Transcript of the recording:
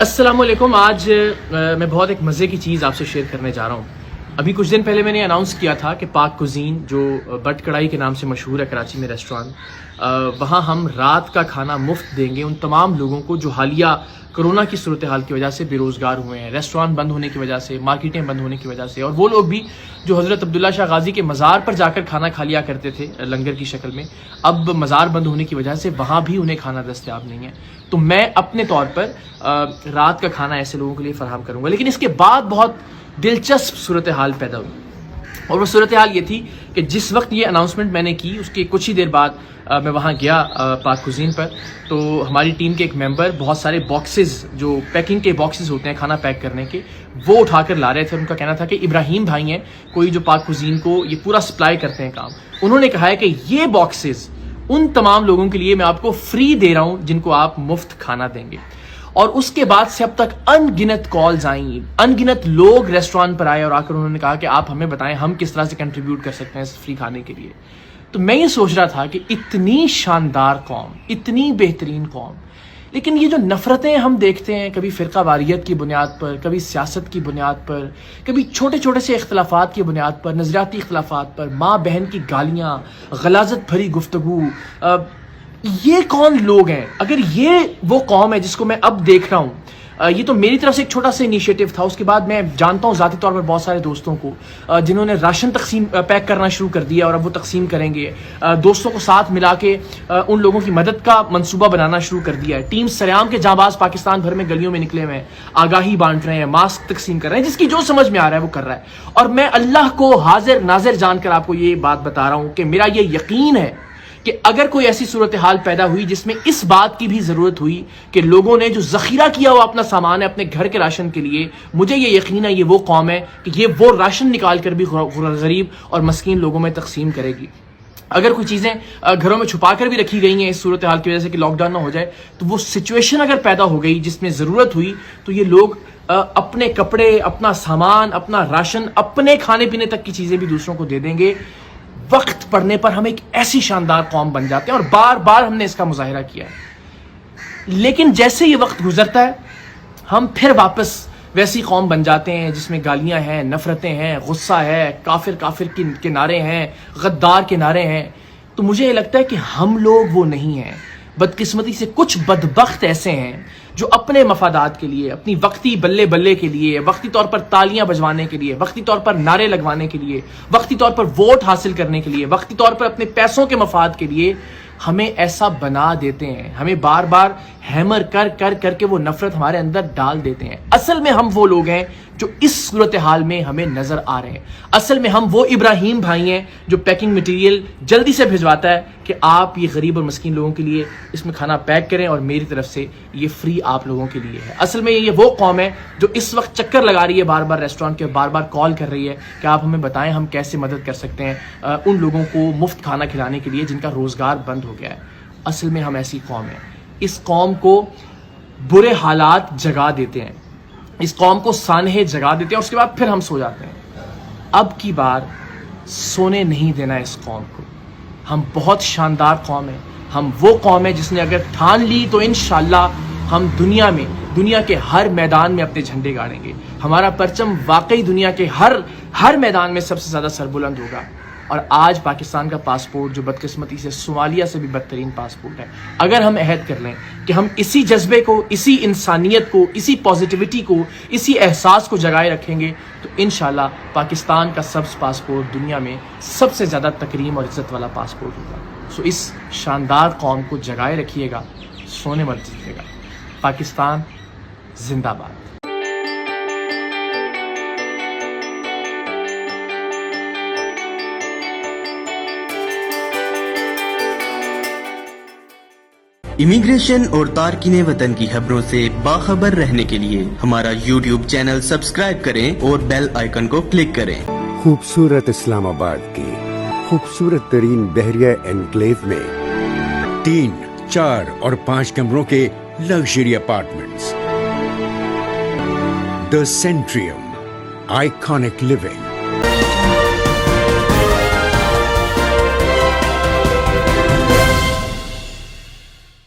السلام علیکم. آج میں بہت ایک مزے کی چیز آپ سے شیئر کرنے جا رہا ہوں. ابھی کچھ دن پہلے میں نے اناؤنس کیا تھا کہ پاک کوزین جو بٹ کڑھائی کے نام سے مشہور ہے کراچی میں ریسٹوران، وہاں ہم رات کا کھانا مفت دیں گے ان تمام لوگوں کو جو حالیہ کرونا کی صورتحال کی وجہ سے بے روزگار ہوئے ہیں، ریسٹوران بند ہونے کی وجہ سے، مارکیٹیں بند ہونے کی وجہ سے، اور وہ لوگ بھی جو حضرت عبداللہ شاہ غازی کے مزار پر جا کر کھانا کھا لیا کرتے تھے لنگر کی شکل میں، اب مزار بند ہونے کی وجہ سے وہاں بھی انہیں کھانا دستیاب نہیں ہے. تو میں اپنے طور پر رات کا کھانا ایسے لوگوں کے لیے فراہم کروں گا. لیکن اس کے بعد بہت دلچسپ صورتحال پیدا ہوئی، اور وہ صورتحال یہ تھی کہ جس وقت یہ اناؤنسمنٹ میں نے کی اس کے کچھ ہی دیر بعد میں وہاں گیا پاک کوزین پر. تو ہماری ٹیم کے ایک ممبر بہت سارے باکسز، جو پیکنگ کے باکسز ہوتے ہیں کھانا پیک کرنے کے، وہ اٹھا کر لا رہے تھے. ان کا کہنا تھا کہ ابراہیم بھائی ہیں کوئی جو پاک کوزین کو یہ پورا سپلائی کرتے ہیں کام، انہوں نے کہا ہے کہ یہ باکسز ان تمام لوگوں کے لیے میں آپ کو فری دے رہا ہوں جن کو آپ مفت کھانا دیں گے. اور اس کے بعد سے اب تک ان گنت کالز آئیں، ان گنت لوگ ریسٹوران پر آئے اور آ کر انہوں نے کہا کہ آپ ہمیں بتائیں ہم کس طرح سے کنٹریبیوٹ کر سکتے ہیں اس فری کھانے کے لیے. تو میں یہ سوچ رہا تھا کہ اتنی شاندار قوم، اتنی بہترین قوم، لیکن یہ جو نفرتیں ہم دیکھتے ہیں کبھی فرقہ واریت کی بنیاد پر، کبھی سیاست کی بنیاد پر، کبھی چھوٹے چھوٹے سے اختلافات کی بنیاد پر، نظریاتی اختلافات پر، ماں بہن کی گالیاں، غلاظت بھری گفتگو، یہ کون لوگ ہیں؟ اگر یہ وہ قوم ہے جس کو میں اب دیکھ رہا ہوں، یہ تو میری طرف سے ایک چھوٹا سا انیشیٹو تھا. اس کے بعد میں جانتا ہوں ذاتی طور پر بہت سارے دوستوں کو جنہوں نے راشن پیک کرنا شروع کر دیا اور اب وہ تقسیم کریں گے. دوستوں کو ساتھ ملا کے ان لوگوں کی مدد کا منصوبہ بنانا شروع کر دیا ہے. ٹیم سریام کے جانباز پاکستان بھر میں گلیوں میں نکلے ہوئے ہیں، آگاہی بانٹ رہے ہیں، ماسک تقسیم کر رہے ہیں، جس کی جو سمجھ میں آ رہا ہے وہ کر رہا ہے. اور میں اللہ کو حاضر ناظر جان کر آپ کو یہ بات بتا رہا ہوں کہ میرا یہ یقین ہے کہ اگر کوئی ایسی صورتحال پیدا ہوئی جس میں اس بات کی بھی ضرورت ہوئی کہ لوگوں نے جو ذخیرہ کیا ہوا اپنا سامان ہے اپنے گھر کے راشن کے لیے، مجھے یہ یقین ہے یہ وہ قوم ہے کہ یہ وہ راشن نکال کر بھی غریب اور مسکین لوگوں میں تقسیم کرے گی. اگر کوئی چیزیں گھروں میں چھپا کر بھی رکھی گئی ہیں اس صورتحال کی وجہ سے کہ لاک ڈاؤن نہ ہو جائے، تو وہ سچویشن اگر پیدا ہو گئی جس میں ضرورت ہوئی تو یہ لوگ اپنے کپڑے، اپنا سامان، اپنا راشن، اپنے کھانے پینے تک کی چیزیں بھی دوسروں کو دے دیں گے. وقت پڑنے پر ہم ایک ایسی شاندار قوم بن جاتے ہیں، اور بار بار ہم نے اس کا مظاہرہ کیا ہے. لیکن جیسے یہ وقت گزرتا ہے ہم پھر واپس ویسی قوم بن جاتے ہیں جس میں گالیاں ہیں، نفرتیں ہیں، غصہ ہے، کافر کافر کے نعرے ہیں، غدار کے نعرے ہیں. تو مجھے یہ لگتا ہے کہ ہم لوگ وہ نہیں ہیں. بدقسمتی سے کچھ بدبخت ایسے ہیں جو اپنے مفادات کے لیے، اپنی وقتی بلے بلے کے لیے، وقتی طور پر تالیاں بجوانے کے لیے، وقتی طور پر نعرے لگوانے کے لیے، وقتی طور پر ووٹ حاصل کرنے کے لیے، وقتی طور پر اپنے پیسوں کے مفاد کے لیے ہمیں ایسا بنا دیتے ہیں، ہمیں بار بار ہیمر کر کر کر کے وہ نفرت ہمارے اندر ڈال دیتے ہیں. اصل میں ہم وہ لوگ ہیں جو اس صورتحال میں ہمیں نظر آ رہے ہیں. اصل میں ہم وہ ابراہیم بھائی ہیں جو پیکنگ مٹیریل جلدی سے بھجواتا ہے کہ آپ یہ غریب اور مسکین لوگوں کے لیے اس میں کھانا پیک کریں اور میری طرف سے یہ فری آپ لوگوں کے لیے ہے. اصل میں یہ وہ قوم ہے جو اس وقت چکر لگا رہی ہے بار بار ریسٹورانٹ کے، بار بار کال کر رہی ہے کہ آپ ہمیں بتائیں ہم کیسے مدد کر سکتے ہیں ان لوگوں کو مفت کھانا کھلانے کے لیے جن کا روزگار بند ہو گیا ہے. اصل میں ہم ایسی قوم ہیں. اس قوم کو برے حالات جگا دیتے ہیں، اس قوم کو سانحے جگا دیتے ہیں، اور اس کے بعد پھر ہم سو جاتے ہیں. اب کی بار سونے نہیں دینا اس قوم کو. ہم بہت شاندار قوم ہیں. ہم وہ قوم ہے جس نے اگر ٹھان لی تو انشاءاللہ ہم دنیا کے ہر میدان میں اپنے جھنڈے گاڑیں گے. ہمارا پرچم واقعی دنیا کے ہر میدان میں سب سے زیادہ سربلند ہوگا. اور آج پاکستان کا پاسپورٹ جو بدقسمتی سے صومالیہ سے بھی بدترین پاسپورٹ ہے، اگر ہم عہد کر لیں کہ ہم اسی جذبے کو، اسی انسانیت کو، اسی پازیٹیوٹی کو، اسی احساس کو جگائے رکھیں گے تو انشاءاللہ پاکستان کا سبز پاسپورٹ دنیا میں سب سے زیادہ تکریم اور عزت والا پاسپورٹ ہوگا. سو اس شاندار قوم کو جگائے رکھیے گا، سونے مت دیجیے گا. پاکستان زندہ باد. امیگریشن اور تارکین وطن کی خبروں سے باخبر رہنے کے لیے ہمارا یوٹیوب چینل سبسکرائب کریں اور بیل آئیکن کو کلک کریں. خوبصورت اسلام آباد کی خوبصورت ترین بحریہ انکلیو میں 3, 4 اور 5 کمروں کے لگژری اپارٹمنٹس. دی سینٹریم آئیکانک لیونگ.